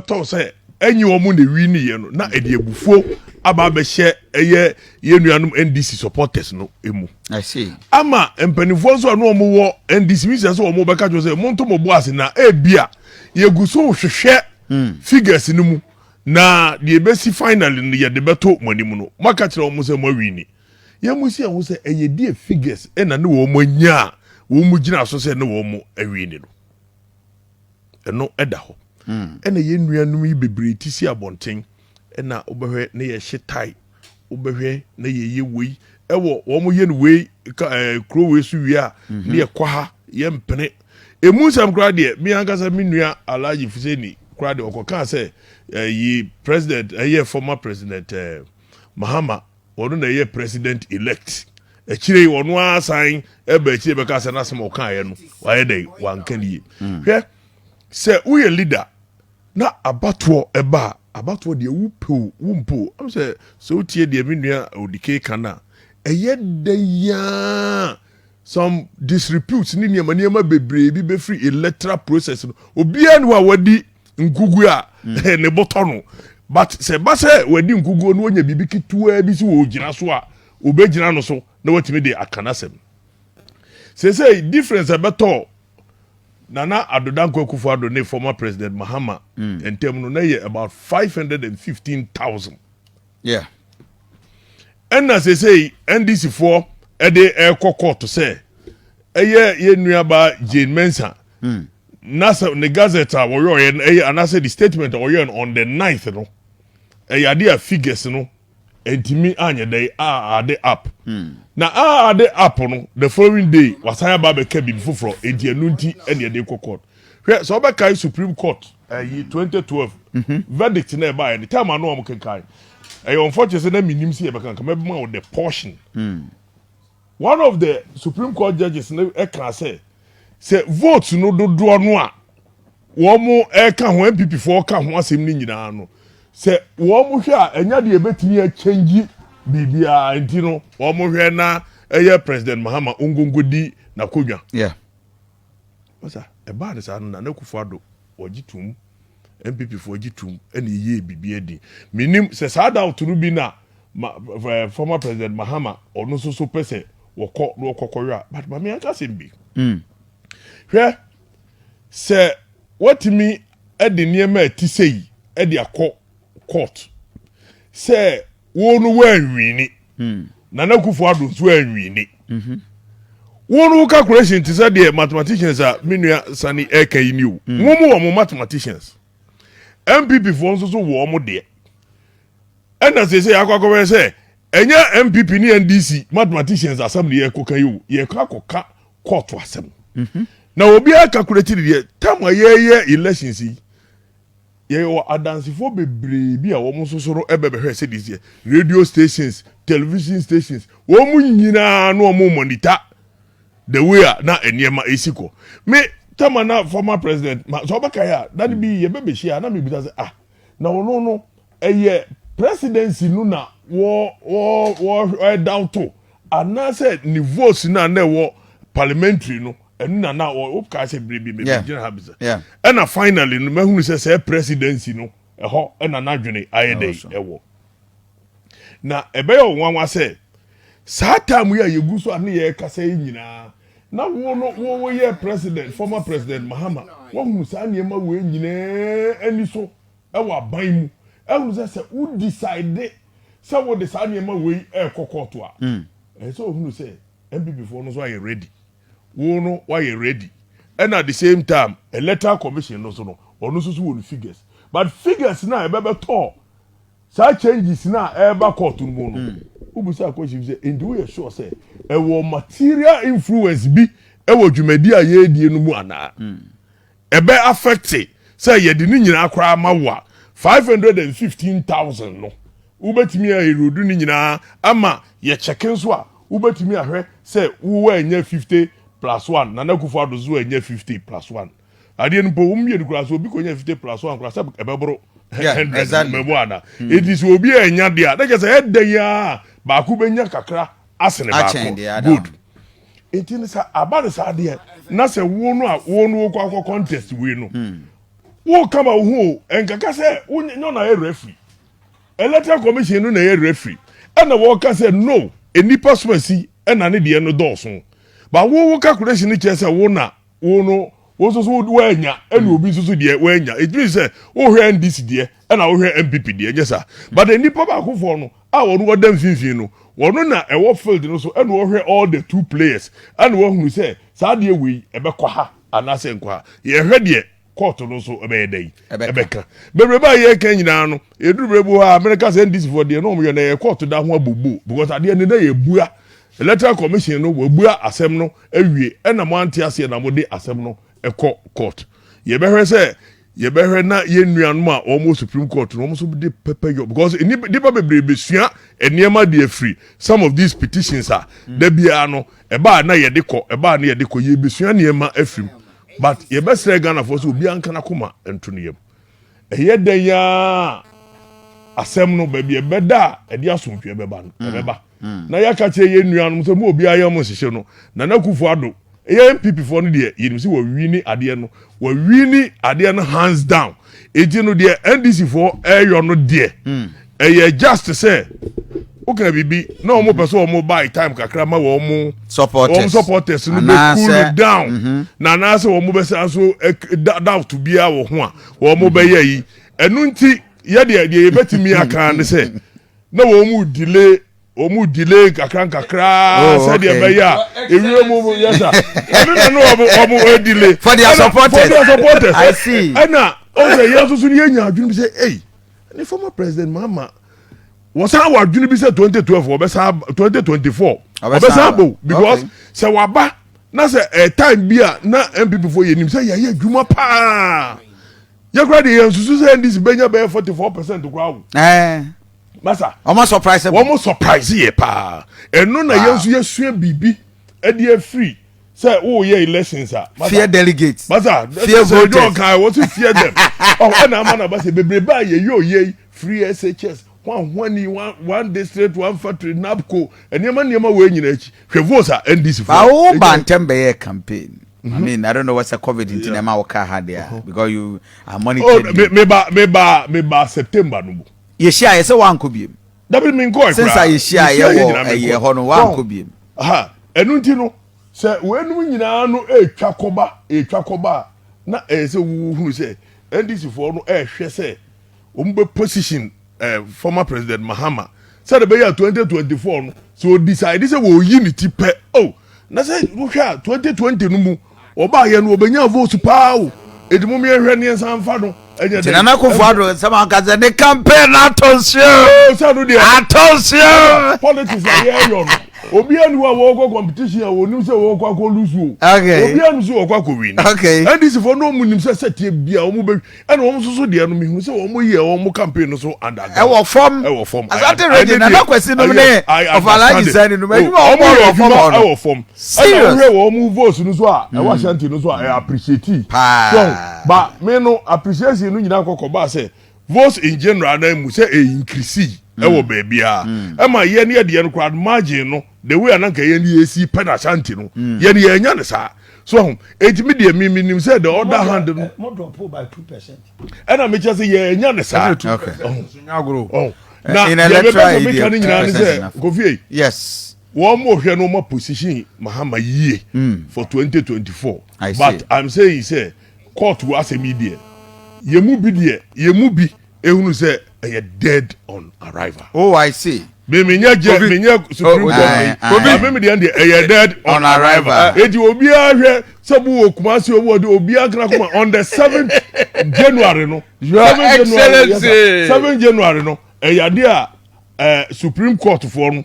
to say enyi omo na wi ni ye no na ediebufo aba be hye eye ye nuanum NDC supporters no emu. I see. Ama empanifo so no omo wo NDC mi se so omo be ka jo say monto mo boase na ebia ye guso hwehwe figures ni mu na de besi finally ni ye de beto manimu no maka kire omo se mo wi ni ye mu si ehwo se eye die figures na ne wo mo nya wo mu gina so se ne wo mo awi ni no eno eda ho ena ye nuanum yi bebre ti si abonten ena obehwe ne ye hyetai obehwe na ye wei ewo wo mo ye ne wei kro wei su wi a ne ye kwa ha ye mpene emu sam kra de mi ankasa mi nua Alhaji Fuseni kra de okoka se yi president former president Mahama wono na ye president elect echire wono asan eba echire be ka se na sem oka ye no wa ye dey wanka ni hwe se uye leader na abato eba abato de wumpo am se so tie de mi nua odike kana eye de ya some disrepute ni niema bebre bi be free electoral process no obi anu a wadi nkugu a ne boto no but se ba se wadi nkugu no onya bibi kitua bi si wo gina so a obegina no so na watimi de akanasem say difference abeto Nana Adodankwa Akufo-Addo ne former president Mahama and term no ye about 515,000. Yeah. And as they say NDC for a court to say ye nuaba Jane Mensa nasa ne gazeta wo and say the statement on the 9th no idea figures no entimi anya they are they up na they up no the following day wasaya ba be kabi foforo enti anunti ene dey court so be kai Supreme Court 2012 verdict na ba any time anu am kenkai unfortunately na minim si e be kan maybe ma the portion one of the Supreme Court judges na e kan say vote no dodo no a wo mo e ka ho MPP for ka ho asem ni nyina no se wo mo hwe a enya de ebetimi a change bibia enti no wo mo hwe na eye president Mahama ongongodi na kodwa yeah osa e ba de sa na Akufo-Addo ogitum MPP for ogitum ene ye bibia di minim se sa da oturu bi na former president Mahama ono so pese wo kokkowa but ma me aka sembi hwe se watimi e de niema atisei e de akọ court say wonu wanwini Nana Akufo-Addo so wanwini wonu calculation to say the mathematicians are minua sani eka ni o mo mathematicians MPP for so wo mo de and as they say akwakowe say enya MPP ni NDC mathematicians assembly ekoka yi o ye kwakoka court asem na obi calculate the time ye elections yi ye adansifo bebre bi a wo mo sosoro ebebehwe se this year radio stations television stations wo mu nyina no mo monitor the way na eniema esiko me tama na former president so baka ya that be ye bebe share na me bi say na wo no eye presidency no na wo down to ana say ni votes na wo parliamentary no enu na o ka se brebi me gina habisa and finally no mahunu say presidency no eho na nadwene ayedey ewo na ebe yo nwanwa say satam ya yegu so ane ye kasa nyina na wo ye president former president Mahama wo hunu sa ane ma we nyina ani so ewo aban mu ehunu say who decide say wo de sa ane ma we kokoto a so hunu say MPP for no so are ready wono why ready and at the same time electoral commission no so no onu so won figures but figures na e be to sa changes na e ba court no no ubusa question say and we sure say e wo material influence bi e wo dwumadi a ye die no mu ana e be affect say ye de ni nyina akra ma wo 515,000 no ubetimi a erodu ni nyina ama ye checking so a ubetimi ahwe say wo anya 50 plus 1 Nana Akufo-Addo zo anya 50 plus 1 ade no po umye dukura so obi ko anya 50 plus 1 kura say ebeboro 100 mebuana it is obi anya dia that say head ya ba ku benya kakra asene ba ko good etin say abade sa de na say wo no a wo no ko contest we no wo kama wo enkaka say wo na ye referee electoral commission no na ye referee and wo ka say no enipa so asi na ne de no dɔɔso ba wo calculation ni che say wo na wo no wo so wanya and obi so de wanya it means say wo hwe NDC de na wo hwe MPP de yes sir but enipa ba ko for no a wo no dem finfin no wono na ewo field no so and wo hwe all the two players and wo hu say saa de we ebekɔ ha anase nkɔ ha ye hwe de court no so ebeyedai ebeka bebreba ye kan nyina no edurbebu ha America say NDC for de no mo ye na ye court da ho abobu because ade ne na ye bua electoral commission no wo bua asem no awie na mo ante ase na mo de asem no ekɔ court ye behwe say ye behwe na ye nuanom a almost Supreme Court no almost de pepper yo because any depa bebrebe sua eniema de free some of these petitions are da bia no eba na ye de kɔ eba na ye de kɔ ye besua niema afrim but ye besre Ghana for so obi anka na koma ento ne yam eye dan ya asem no ba bia beda e de asomtwe beba no beba na ya ka che ye nuanom so mo obi ayam sihye no na Akufo Addo eye MPP for no de ye nimsi wo wini ade no wo wini ade no hands down eti no de NDC for eyo no de eye just say okay bibi na omo person omo buy time kakra ma wo omo supporters no be cool down na na say omo be say so doubt to bia wo ho a omo be yi enu nti ye de betimi aka ne say na wo mu delay kakra say de be ya ewi omo yes sir no omo delay for their supporters I see na o say yes so ye nya adwunu bi say hey the former president Mahama was our adwunu bi say 2012 obesa 2024 obesa bo because say waba na say time bia na MPP for ye nim say ye adwuma pa ye kra de ye susu say this benya be 44% kra masa almost surprise ye pa eno na ye nso ye sua bibi e de free say oh yeah elections are fear delegates masa fear voters what to fear them na man ba say bebreba ye free SHS one district one factory NABCO enema we nyina achi hwe votes are NDC for how bantembe campaign I mean I don't know what's a COVID in Tinema waka had there because you are monitoring me ba September no ye share say wan ko biem that be mean go since I share ye ho no wan ko biem aha enu nti no say we enu nyina no etwa koba na say wu say NDC for no hwe say ombe position former president Mahama said the year 2024 no so decide say we unity pe oh na say wo hwa 2020 no mu oba ye no obenya vote pa o edimu me hwe ne sanfa no Nana Akufo Addo sama kaza ne campaign attention so no dey attention politics are yo no obi anu wa wo competition a wonu say wo kwa ko lose o okay obi anu say wo kwa ko win okay and this for no munim say set bia o mu be and wo so de no me hu say wo mo ye wo mo campaign no so under e wo form asante ready na kwesi no ne of alaji sani no me wo form and wo mo vote no so a e wa shanti no so a appreciate so but me no appreciation no nyina kokoba say votes in general na mu say increase ewo baby a ma ye ne de no crowd margin no the way ananka ye ne esi penalty no ye ne ye nya ne sa so etimi de mi say the other hand no more drop by 2% and I me just say ye nya ne sa okay na in electoral Kofi yes one more hwe no more position Mahama yie for 2024 but see. I'm saying say court will ask media ye mu bi ehunu say you're dead on arrival. Oh, I see. Me Supreme Court. Me dey you're dead on arrival. Eti obi ahwe sabu okumasi obi akra kuma on the 7th January no. Your Excellency. 7th January no. Eyade a Supreme Court for no.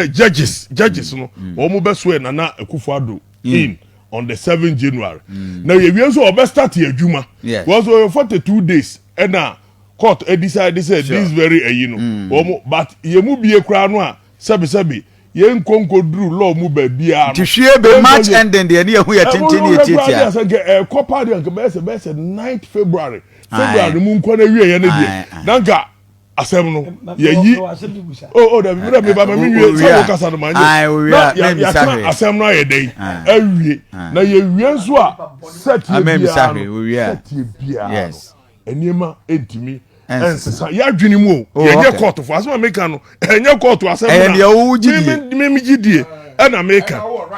Judges no. Omo be swear Nana Akufo Addo in on the 7th January. Now we so obe start your juma. Was 42 days and now court decided say this very but ye mu bie kra no a sabi ye nkonko dru law mu ba bia to share be match ending the near who attention etia copa de be 9th February mu nko na wie ye na die danka asem no ye yi da me ba me wie so kasa no manye na asem no ye dey awie na ye wie nso a set ye bia yes eniema entimi ensesa ya adwene mu o ye court for asema make no enye court asema na e o gidie me gidie na make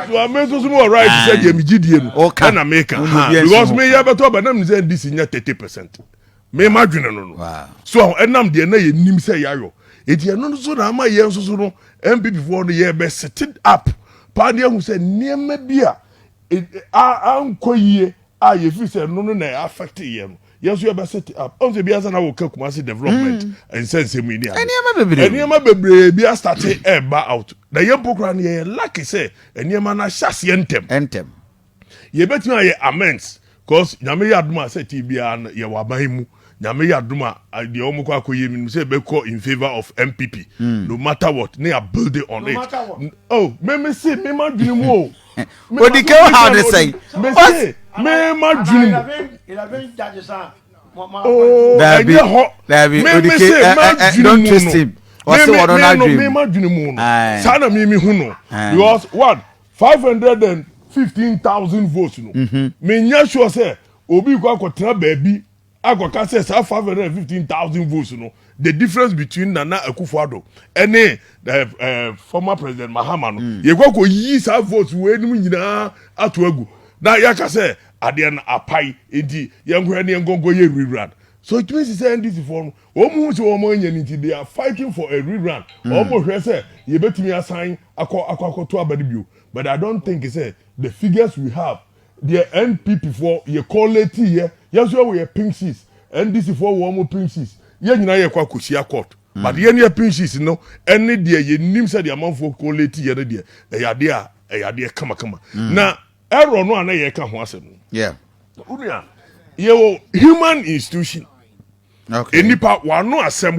so amezo so mo right say je me gidie no na make because me ya beto ba na me say this nya 30% me ma adwene no so enam de na ye nim say yayo eti eno so na ama ye nso so no MPP for no ye be set up pa de hu say niema bia ankoyie a ye fi say no na affect ye no yes you be set up on say bia na wo ka Kumasi development and sense me ni eniema bebre bia start e ba out na ye pokra na ye lucky say eniema na hyase entem ye betimi aye amends cause nyame ya aduma say ti bia ye waban mu nyame ya aduma de omukọ akoye mi say be call in favor of MPP no matter what they are building on it oh me see me ma dwene mu o odike how they say me ma dwene oh Dabi odike don't twist him me ma dwene mu no sana me hu no because what 515,000 votes no me nya sure say obi kwa kwotena baabi akoka say 515,000 votes no the difference between Nana Akufo-Addo and the former president Mahama no ye kwa ko yi sa votes we nim nyina ato agu na yaka say ade na apai enti ye nhwe ne ngongo ye rerun so it means say NDC for no omu so omo anya nti they are fighting for a rerun omo hwe say ye betimi assign akoto abade bio but I don't think say the figures we have the NPP for your quality here yes we are pink sheets NDC for one more pink sheets ye nyina ye kwa kosia court but ye ne pink sheets no any there ye nim say the amount for quality here there e kama na error no ana ye ka ho asem yeah unia ye human institution okay enipa wano asem